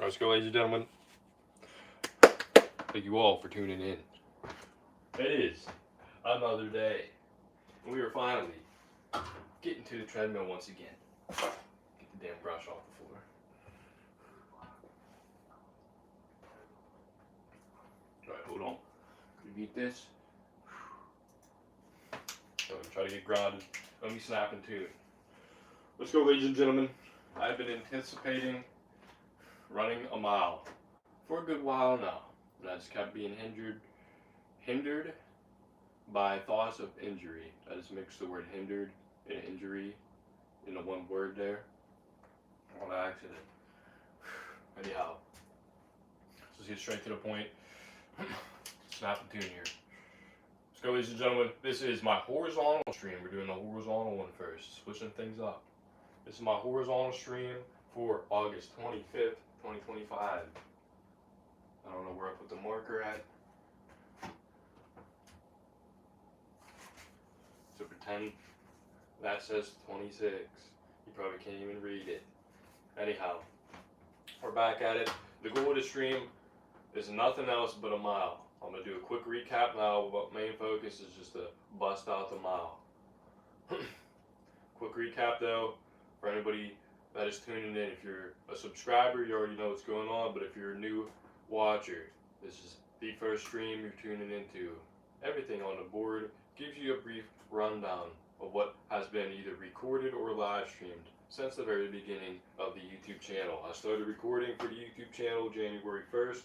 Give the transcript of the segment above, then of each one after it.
Let's go, ladies and gentlemen. Thank you all for tuning in. It is another day. We are finally getting to the treadmill once again. Get the damn brush off the floor. Alright, hold on. Beat this. So try to get grounded. Let me snap into it. Let's go, ladies and gentlemen. I've been anticipating running a mile for a good while now. And I just kept being hindered by thoughts of injury. I just mixed the word hindered and injury into one word there on accident. Anyhow, let's get straight to the point. Snap and tune here. Let's go, ladies and gentlemen. This is my horizontal stream. We're doing the horizontal one first, switching things up. This is my horizontal stream for August 25th, 2025. I don't know where I put the marker at. So pretend that says 26. You probably can't even read it. Anyhow, we're back at it. The goal of the stream is nothing else but a mile. I'm going to do a quick recap now, but main focus is just to bust out the mile. Quick recap though, for anybody that is tuning in. If you're a subscriber, you already know what's going on, but if you're a new watcher, this is the first stream you're tuning into. Everything on the board gives you a brief rundown of what has been either recorded or live streamed since the very beginning of the YouTube channel. I started recording for the YouTube channel January 1st,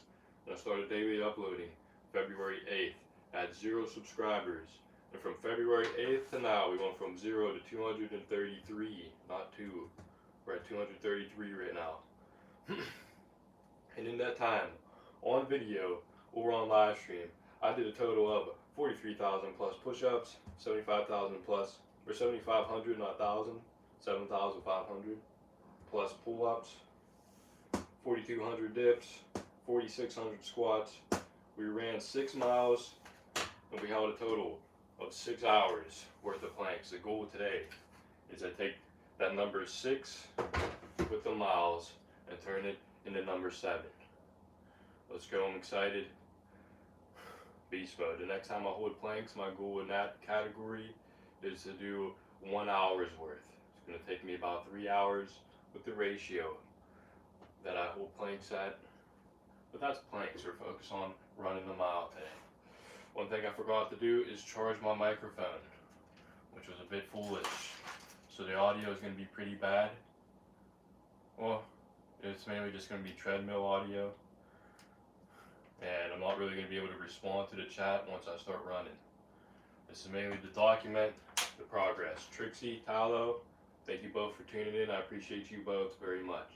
and I started daily uploading February 8th. I had 0 subscribers. And from February 8th to now, we went from 0 to 233, not 2. We're at 233 right now. And in that time, on video or on live stream, I did a total of 43,000 plus push-ups, 75,000 plus, or 7,500, not 1,000, 7,500 plus pull-ups, 4,200 dips, 4,600 squats. We ran 6 miles, and we held a total of 6 hours worth of planks. The goal today is to take that number 6 with the miles and turn it into number 7. Let's go, I'm excited. Beast mode. The next time I hold planks, my goal in that category is to do 1 hour's worth. It's going to take me about 3 hours with the ratio that I hold planks at. But that's planks. We're focused on running the mile today. One thing I forgot to do is charge my microphone, which was a bit foolish. So the audio is going to be pretty bad. Well, it's mainly just going to be treadmill audio. And I'm not really going to be able to respond to the chat once I start running. This is mainly to document the progress. Trixie, Talo, thank you both for tuning in. I appreciate you both very much.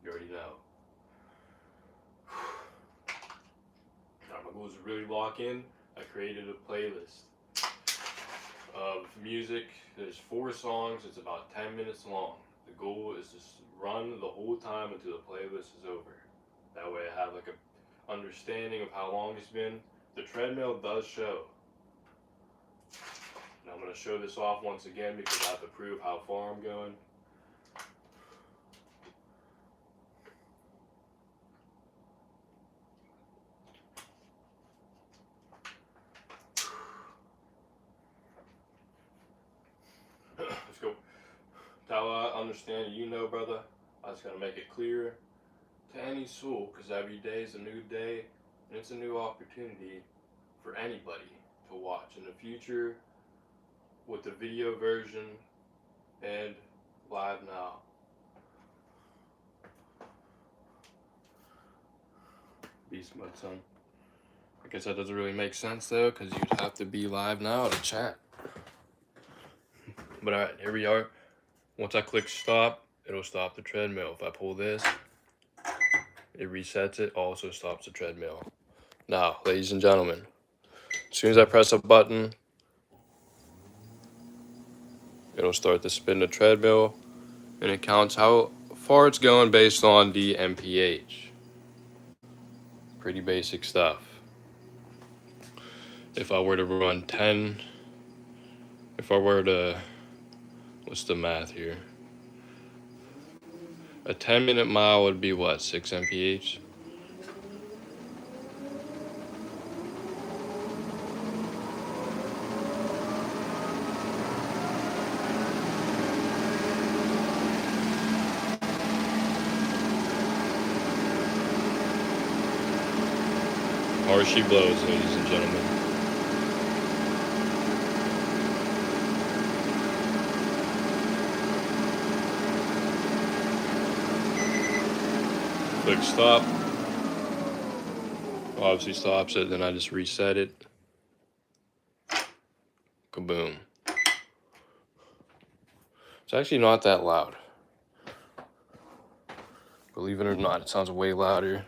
You already know. Now my goal is to really lock in. I created a playlist of music. There's 4 songs. It's about 10 minutes long. The goal is to run the whole time until the playlist is over. That way I have like a understanding of how long it's been. The treadmill does show. Now I'm going to show this off once again because I have to prove how far I'm going. Let's go. Tala, I understand, you know, brother. I just got to make it clear to any soul, because every day is a new day, and it's a new opportunity for anybody to watch in the future with the video version and live now. Beast mode, son. I guess that doesn't really make sense though, because you'd have to be live now to chat. But alright, here we are. Once I click stop, it'll stop the treadmill. If I pull this, it resets it, also stops the treadmill. Now, ladies and gentlemen, as soon as I press a button, it'll start to spin the treadmill, and it counts how far it's going based on the MPH. Pretty basic stuff. If I were to run 10, what's the math here? A 10-minute mile would be what, 6 mph? Or she blows, ladies and gentlemen. Quick stop. Obviously stops it, then I just reset it. Kaboom. It's actually not that loud. Believe it or not, it sounds way louder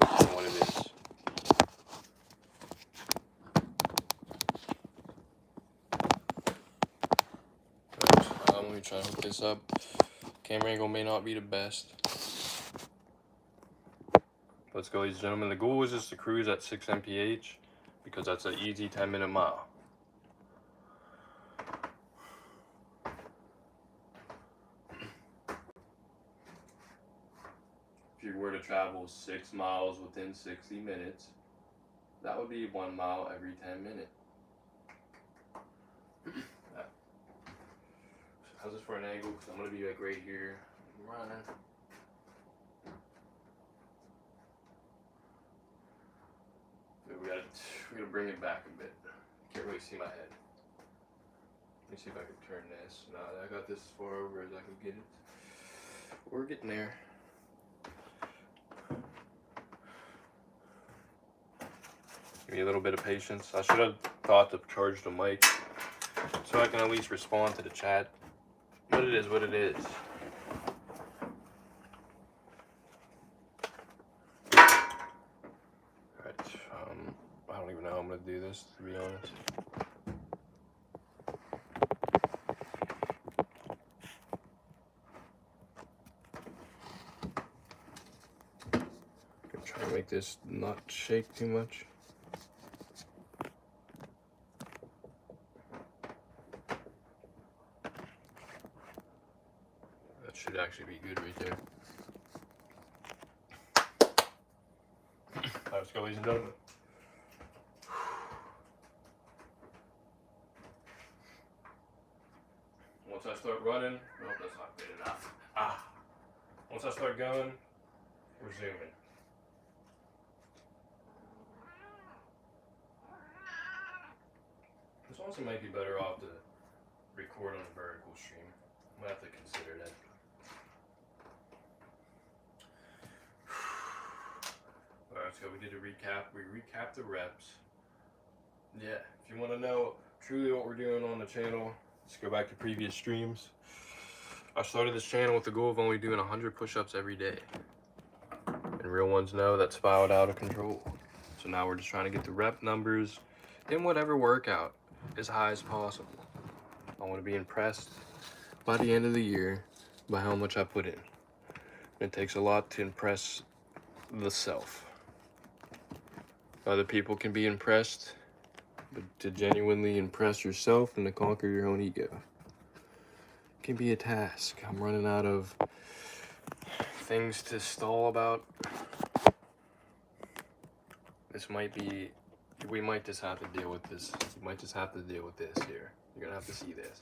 than what it is. Let me try to hook this up. Camera angle may not be the best. Let's go, ladies and gentlemen. The goal is just to cruise at 6 mph because that's an easy 10-minute mile. If you were to travel 6 miles within 60 minutes, that would be 1 mile every 10 minutes. How's this for an angle? Because I'm going to be like right here. Running. We gotta bring it back a bit. Can't really see my head. Let me see if I can turn this. No, I got this as far over as I can get it. We're getting there. Give me a little bit of patience. I should have thought to charge the mic so I can at least respond to the chat. But it is what it is. Alright, I don't even know how I'm gonna do this, to be honest. I'm trying to make this not shake too much. That should actually be good right there. Alright, let's go, ladies and gentlemen. Once I start running, nope, that's not good enough. Once I start going, we're zooming. This also might be better off to record on a vertical stream. I'm gonna have to consider that. Alright, let's go. We did a recap. We recapped the reps. Yeah, if you want to know truly what we're doing on the channel, let's go back to previous streams. I started this channel with the goal of only doing 100 push-ups every day. And real ones know that spiraled out of control. So now we're just trying to get the rep numbers in whatever workout as high as possible. I want to be impressed by the end of the year by how much I put in. It takes a lot to impress the self. Other people can be impressed, but to genuinely impress yourself and to conquer your own ego can be a task. I'm running out of things to stall about. This might be, we might just have to deal with this. You might just have to deal with this here. You're gonna have to see this.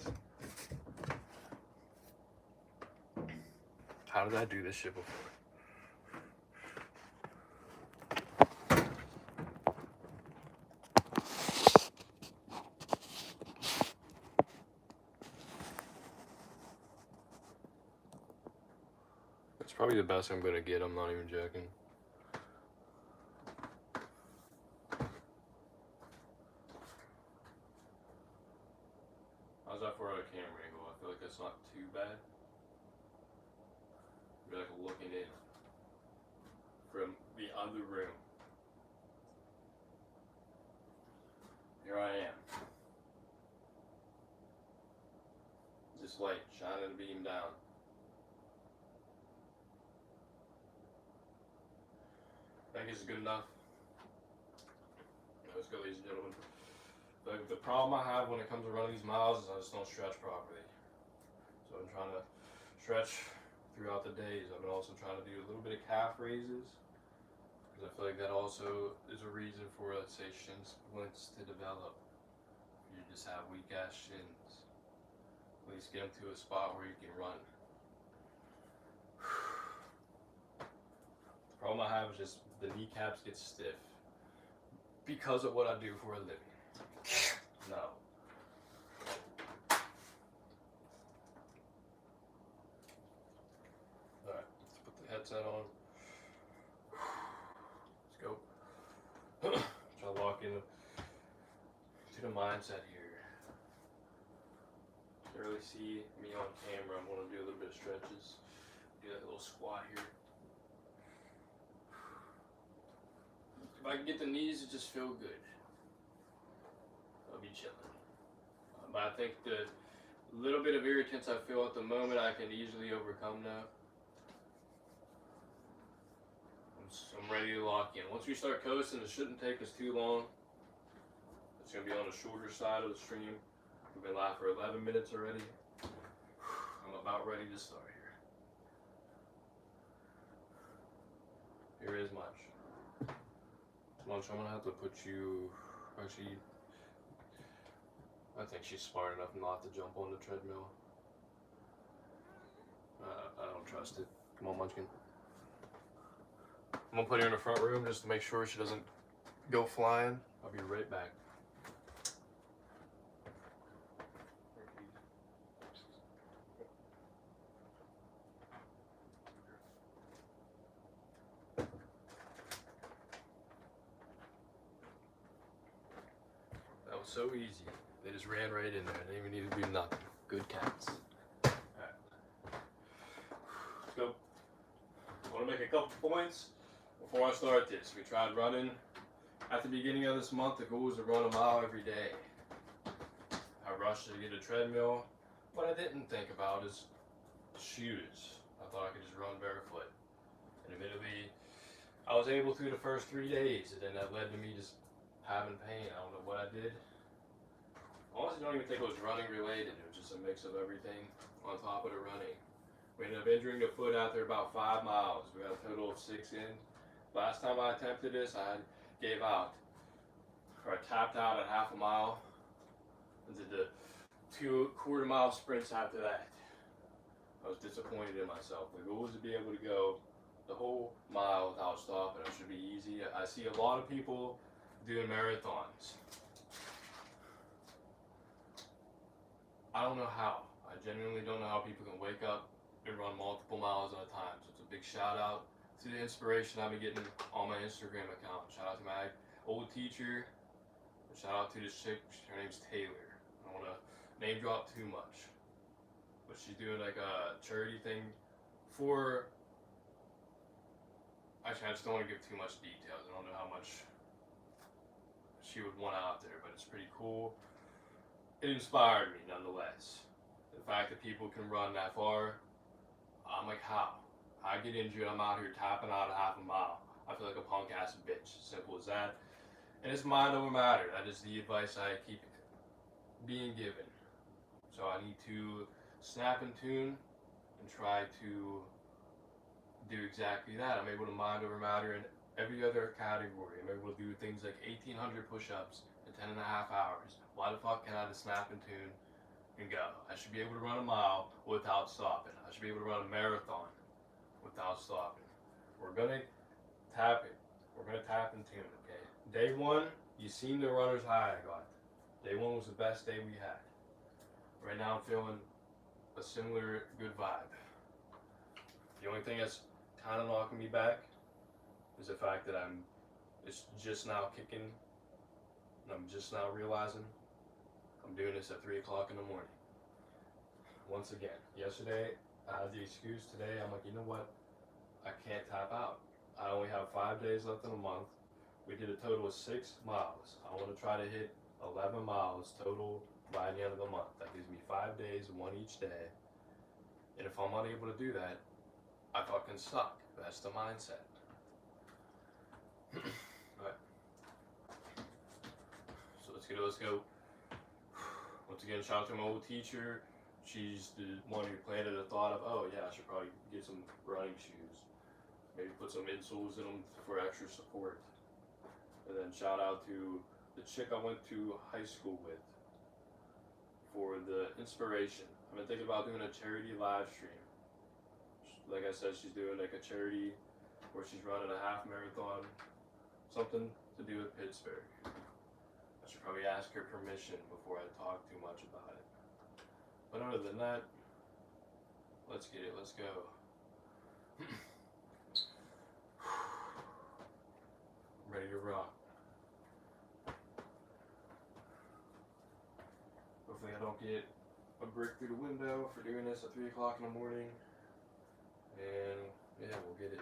How did I do this shit before? It's probably the best I'm gonna get, I'm not even joking. How's that for a camera angle? I feel like that's not too bad. You're like looking in from the other room. Here I am. Just light shining a beam down. I think it's good enough. Let's go, ladies and gentlemen. The problem I have when it comes to running these miles is I just don't stretch properly. So I'm trying to stretch throughout the days. I've been also trying to do a little bit of calf raises, because I feel like that also is a reason for, let's say, shin splints to develop. You just have weak ass shins. At least get them to a spot where you can run. The problem I have is just the kneecaps get stiff because of what I do for a living. No. Alright, let's put the headset on. Let's go. Try to lock in to the mindset here. You can really see me on camera. I'm going to do a little bit of stretches. Do that little squat here. If I can get the knees to just feel good, I'll be chilling. But I think the little bit of irritants I feel at the moment I can easily overcome now. I'm ready to lock in. Once we start coasting, it shouldn't take us too long. It's going to be on the shorter side of the stream. We've been live for 11 minutes already. I'm about ready to start here. Here is Munch. Munch, I'm going to have to put you... Actually, I think she's smart enough not to jump on the treadmill. I don't trust it. Come on, Munchkin. I'm going to put her in the front room just to make sure she doesn't go flying. I'll be right back. That was so easy. They just ran right in there. They didn't even need to do nothing. Good cats. Alright. Let's go. I want to make a couple points before I start this. We tried running at the beginning of this month. The goal was to run a mile every day. I rushed to get a treadmill. What I didn't think about is shoes. I thought I could just run barefoot. And admittedly, I was able to the first 3 days, and then that led to me just having pain. I don't know what I did. I honestly don't even think it was running related. It was just a mix of everything on top of the running. We ended up injuring the foot after about 5 miles. We got a total of 6 in. Last time I attempted this, I gave out, or I tapped out at half a mile, and did the 2 quarter-mile sprints after that. I was disappointed in myself. The goal was to be able to go the whole mile without stopping. It should be easy. I see a lot of people doing marathons. I don't know how. I genuinely don't know how people can wake up and run multiple miles at a time. So it's a big shout out to the inspiration I've been getting on my Instagram account. Shout out to my old teacher. Shout out to this chick. Her name's Taylor. I don't want to name drop too much, but she's doing like a charity thing for... Actually, I just don't want to give too much details. I don't know how much she would want out there, but it's pretty cool. It inspired me nonetheless. The fact that people can run that far, I'm like, how? I get injured, I'm out here tapping out a half a mile. I feel like a punk ass bitch. Simple as that. And it's mind over matter. That is the advice I keep being given. So I need to snap and tune and try to do exactly that. I'm able to mind over matter in every other category. I'm able to do things like 1,800 push-ups in 10 and a half hours. Why the fuck can I just snap and tune and go? I should be able to run a mile without stopping. I should be able to run a marathon without stopping. We're gonna tap it. We're gonna tap and tune, okay? Day 1, you seen the runner's high I got. Day 1 was the best day we had. Right now I'm feeling a similar good vibe. The only thing that's kind of knocking me back is the fact that it's just now kicking, and I'm just now realizing I'm doing this at 3 o'clock in the morning. Once again, yesterday I had the excuse. Today I'm like, you know what? I can't tap out. I only have 5 days left in a month. We did a total of 6 miles. I want to try to hit 11 miles total by the end of the month. That gives me 5 days, 1 each day. And if I'm unable to do that, I fucking suck. That's the mindset. Alright. So let's go. Once again, shout out to my old teacher. she's the one who planted the thought of, oh yeah, I should probably get some running shoes. Maybe put some insoles in them for extra support. And then shout out to the chick I went to high school with for the inspiration. I've been thinking about doing a charity live stream. Like I said, she's doing like a charity where she's running a half marathon, something to do with Pittsburgh. I should probably ask her permission before I talk too much about it. But other than that, let's get it, let's go. Ready to rock. Hopefully I don't get a brick through the window for doing this at 3 o'clock in the morning. And yeah, we'll get it.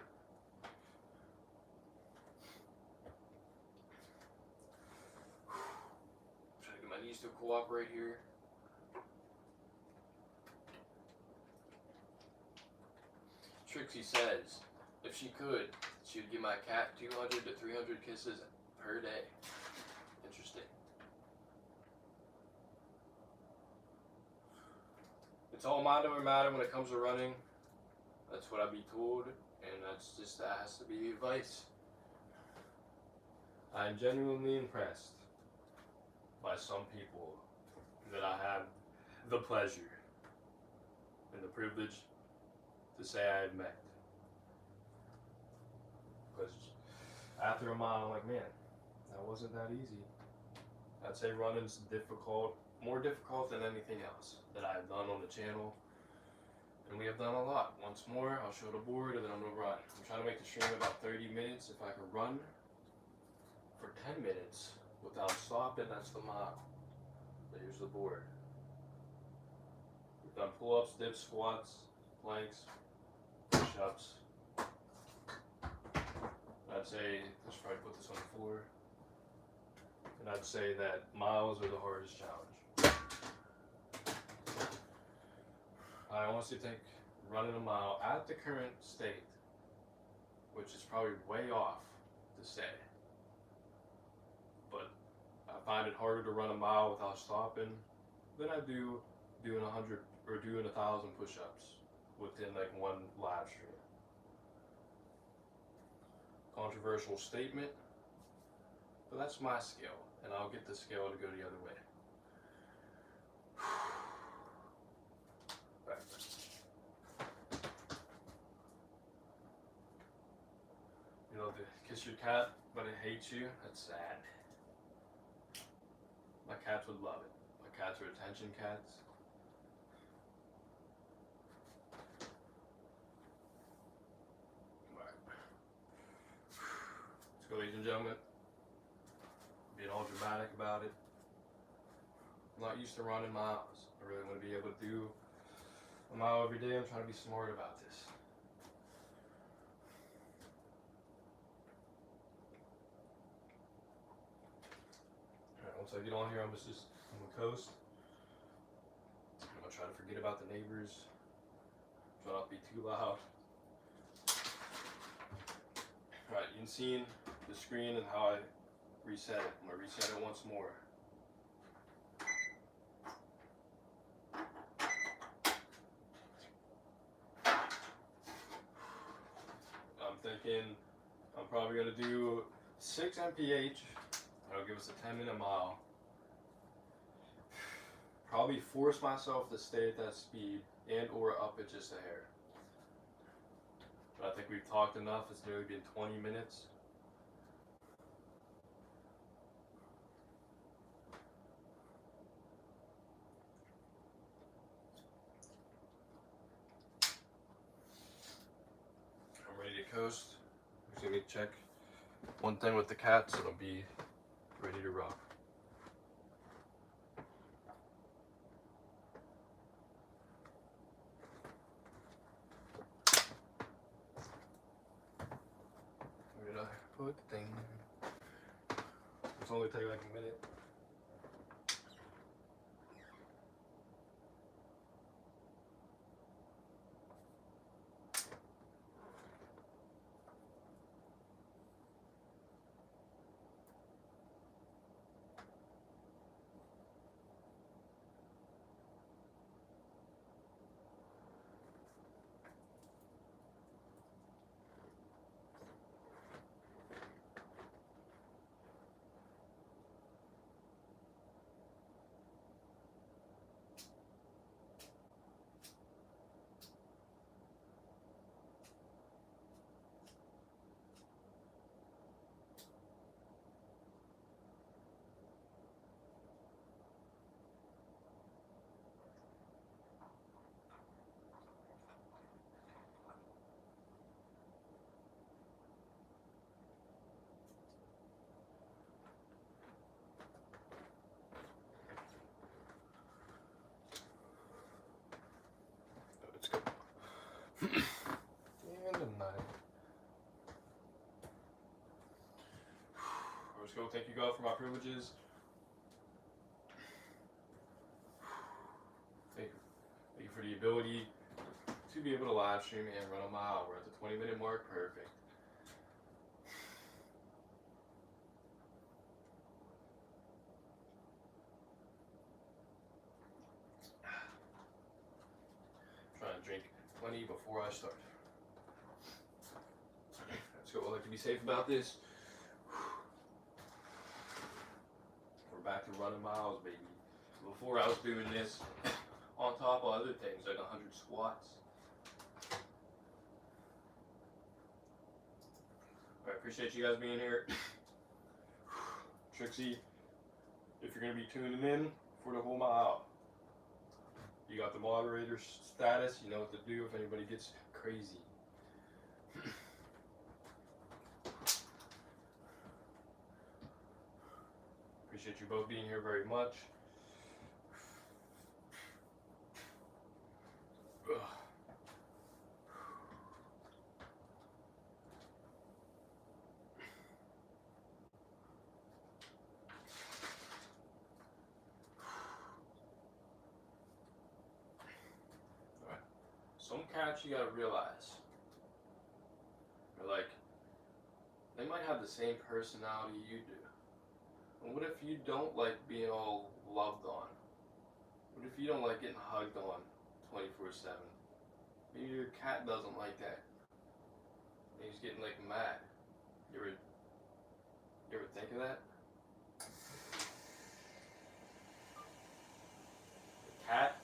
Try to get my knees to cooperate here. Trixie says, if she could, she would give my cat 200 to 300 kisses per day. Interesting. It's all mind over matter when it comes to running. That's what I've been told, and that has to be the advice. I'm genuinely impressed by some people that I have the pleasure and the privilege to say I've met. Because after a mile, I'm like, man, that wasn't that easy. I'd say running's difficult, more difficult than anything else that I've done on the channel. And we have done a lot. Once more, I'll show the board and then I'm gonna run. I'm trying to make the stream about 30 minutes. If I can run for 10 minutes without stopping, that's the mile. So here's the board. We've done pull-ups, dips, squats, planks, push-ups. I'd say, let's try to put this on the floor. And I'd say that miles are the hardest challenge. I honestly think running a mile at the current state, which is probably way off to say, but I find it harder to run a mile without stopping than I do doing 100 or doing 1,000 push-ups within like one live stream. Controversial statement, but that's my skill, and I'll get the skill to go the other way. Right. You know, the kiss your cat, but it hates you, that's sad. My cats would love it. My cats are attention cats. Ladies and gentlemen, being all dramatic about it. I'm not used to running miles. I really want to be able to do a mile every day. I'm trying to be smart about this. Alright, once I get on here, I'm gonna coast. I'm gonna try to forget about the neighbors. Try not to be too loud. Alright, you can see the screen and how I reset it. I'm going to reset it once more. I'm thinking I'm probably going to do 6 mph. That'll give us a 10-minute mile. Probably force myself to stay at that speed and or up it just a hair. But I think we've talked enough. It's nearly been 20 minutes. I'm ready to coast. I'm just gonna check one thing with the cats and I'll be ready to rock. Put the thing. It's only take like a minute. go. Thank you, God, for my privileges. Thank you for the ability to be able to live stream and run a mile. We're at the 20-minute mark. Perfect. Trying to drink plenty before I start. Let's go. I like to be safe about this. We're back to running miles, baby. Before I was doing this on top of other things like 100 squats. I appreciate you guys being here. Trixie, if you're going to be tuning in for the whole mile, you got the moderator status. You know what to do if anybody gets crazy. Appreciate you both being here very much. Some cats you gotta realize, they're like, they might have the same personality you do. And what if you don't like being all loved on? What if you don't like getting hugged on 24/7? Maybe your cat doesn't like that. And he's getting like mad. You ever think of that? The cat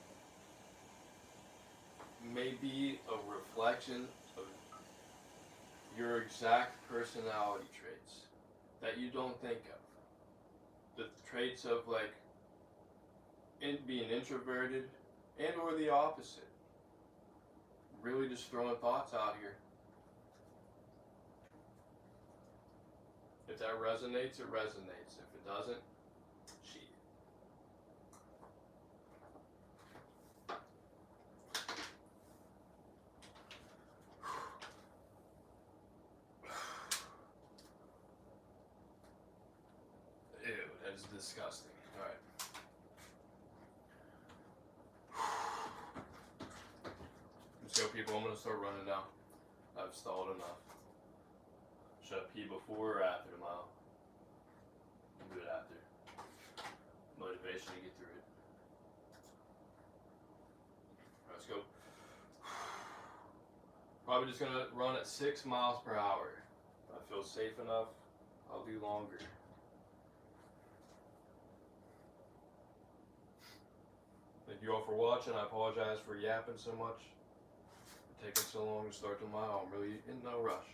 may be a reflection of your exact personality traits that you don't think of. The traits of like being introverted and or the opposite. Really just throwing thoughts out here. If that resonates, it resonates. If it doesn't, shit. Ew, that is disgusting. Alright. Let's go, people. I'm going to start running now. I've stalled enough. Should I pee before or after the mile? Do it after. Motivation to get through it. Alright, let's go. Probably just going to run at 6 miles per hour. If I feel safe enough, I'll do longer. Thank you all for watching. I apologize for yapping so much. It's taking so long to start the mile. I'm really in no rush.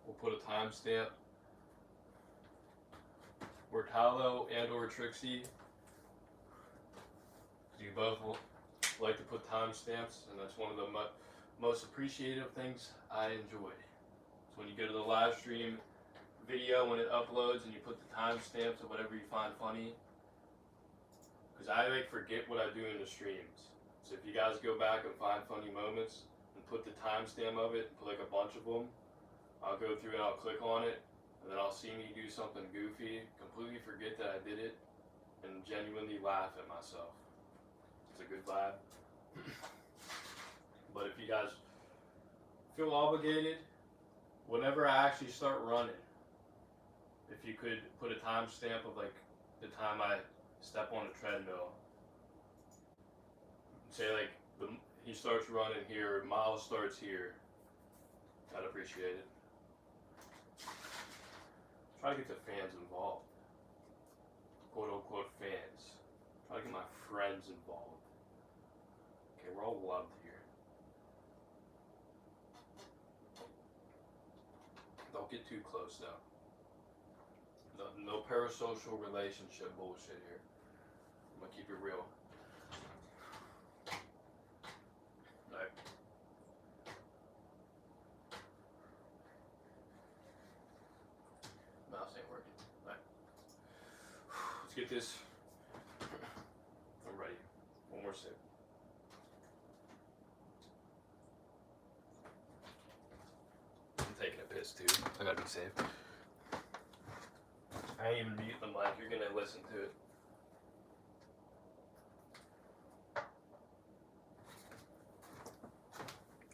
We'll put a timestamp where Tylo and or Trixie, you both will like to put timestamps, and that's one of the most appreciative things I enjoy. So when you go to the live stream video, when it uploads and you put the timestamps of whatever you find funny, because I like forget what I do in the streams. So if you guys go back and find funny moments and put the timestamp of it, put like a bunch of them, I'll go through and I'll click on it, and then I'll see me do something goofy, completely forget that I did it, and genuinely laugh at myself. It's a good vibe. But if you guys feel obligated, whenever I actually start running, if you could put a timestamp of like the time I step on the treadmill. Say like he starts running here, Miles starts here. I'd appreciate it. Try to get the fans involved. Quote unquote fans. Try to get my friends involved. Okay, we're all loved here. Don't get too close though. No parasocial relationship bullshit here. I'm gonna keep it real. Alright. Mouse ain't working. get this. I'm ready. One more sip. I'm taking a piss too. I gotta be safe. I ain't even muting the mic. You're gonna listen to it.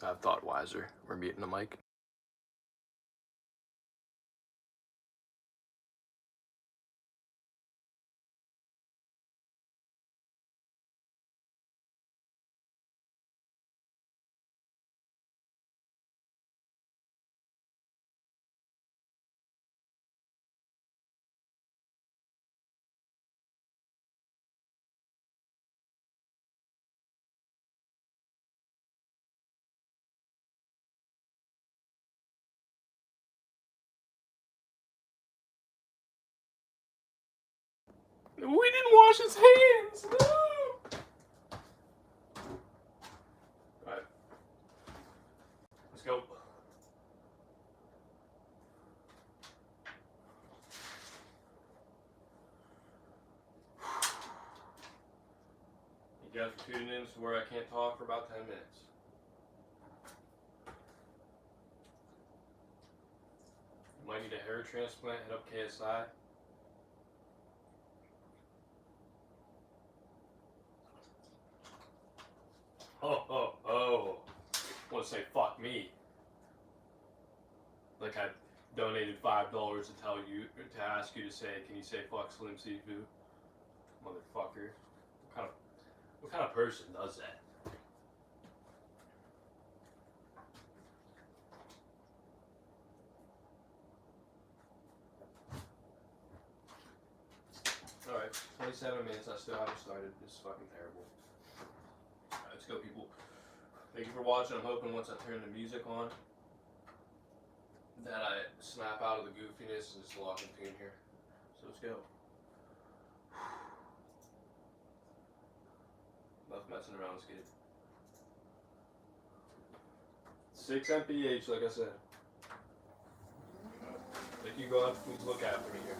I've thought wiser. We're muting the mic. We didn't wash his hands! No! Alright. Let's go. You guys are tuning in to where I can't talk for about 10 minutes. You might need a hair transplant, hit up KSI. Oh. Want to say fuck me. Like I donated $5 to tell you, to ask you to say, can you say fuck Slim Sifu? Motherfucker. What kind of person does that? Alright, 27 minutes, I still haven't started. This is fucking terrible. Alright, let's go, people. Thank you for watching. I'm hoping once I turn the music on that I snap out of the goofiness and just lock in tune here. So let's go. Enough messing around, let's get it. 6 MPH, like I said. Thank you, God. Please look after me here.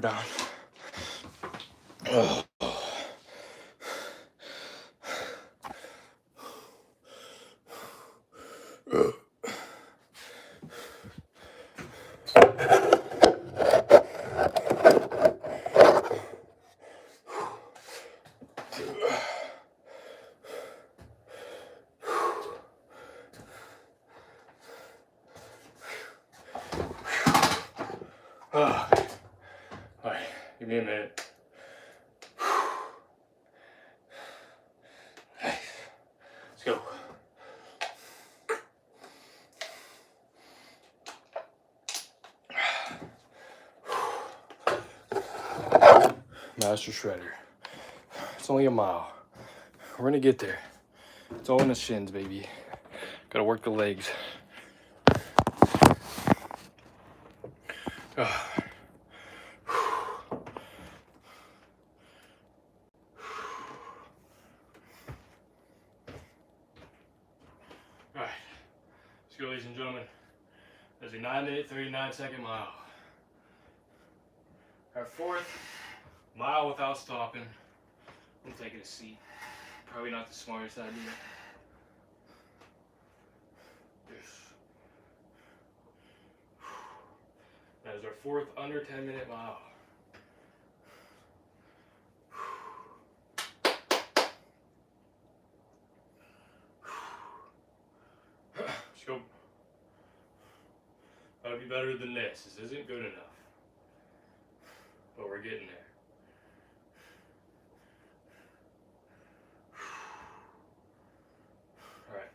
We're down. Oh. All right, give me a minute. Let's go. Master Shredder. It's only a mile. We're gonna get there. It's all in the shins, baby. Gotta work the legs. Alright, let's go, ladies and gentlemen. There's a 9-minute, 39-second mile. Our 4th mile without stopping. I'm taking a seat. Probably not the smartest idea. That is our 4th under 10-minute mile. Let's go. Gotta be better than this. This isn't good enough. But we're getting there. Alright.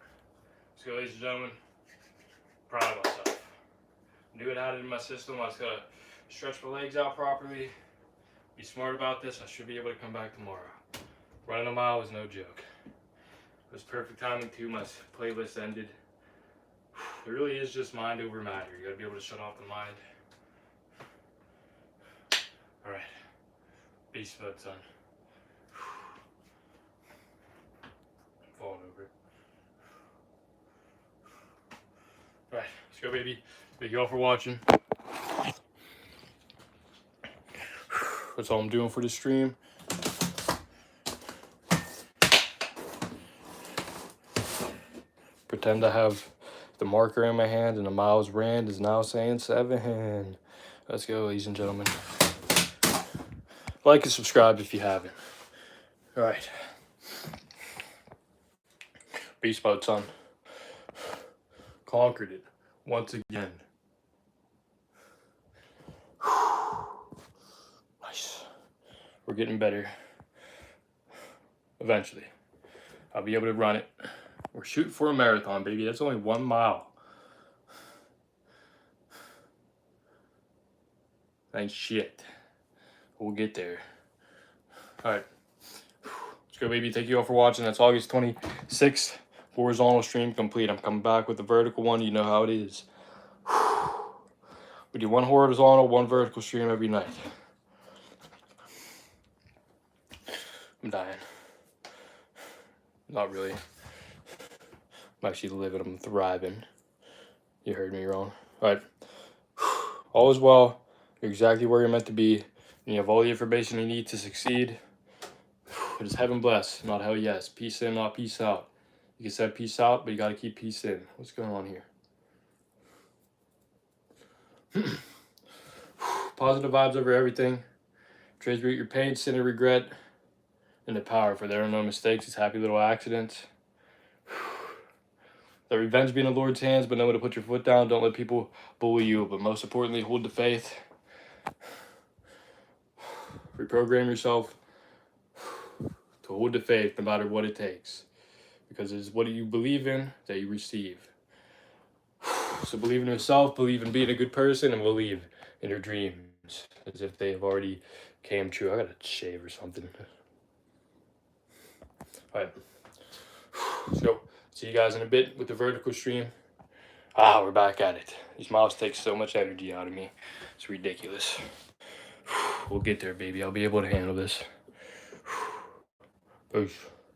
Let's go, ladies and gentlemen. Proud of myself. Knew it had it in my system. I was gonna stretch my legs out properly. Be smart about this. I should be able to come back tomorrow. Running a mile was no joke. It was perfect timing too. My playlist ended. It really is just mind over matter. You gotta be able to shut off the mind. Alright. Beast mode, son. I'm falling over. Alright, let's go, baby. Thank you all for watching. That's all I'm doing for this stream. Pretend I have the marker in my hand and the miles ran is now saying 7. Let's go, ladies and gentlemen. Like and subscribe if you haven't. Alright. Beast mode, son. Conquered it once again. Nice. We're getting better. Eventually. I'll be able to run it. We're shooting for a marathon, baby. That's only 1 mile. Ain't shit. We'll get there. Alright. Let's go, baby. Thank you all for watching. That's August 26th. Horizontal stream complete. I'm coming back with the vertical one. You know how it is. We do 1 horizontal, 1 vertical stream every night. I'm dying. Not really. I'm actually living. I'm thriving. You heard me wrong. Alright. All is well. You're exactly where you're meant to be. And you have all the information you need to succeed. It is heaven bless, not hell yes. Peace in, not peace out. You can say peace out, but you got to keep peace in. What's going on here? Positive vibes over everything. Transmute your pain, sin, and regret into power, for there are no mistakes. It's happy little accidents. Let revenge be in the Lord's hands, but know when to put your foot down. Don't let people bully you, but most importantly, hold the faith. Reprogram yourself to hold the faith no matter what it takes. Because it's what you believe in that you receive. So believe in yourself, believe in being a good person, and believe in your dreams as if they have already came true. I gotta shave or something. Alright. So, see you guys in a bit with the vertical stream. We're back at it. These miles take so much energy out of me. It's ridiculous. We'll get there, baby. I'll be able to handle this. Peace.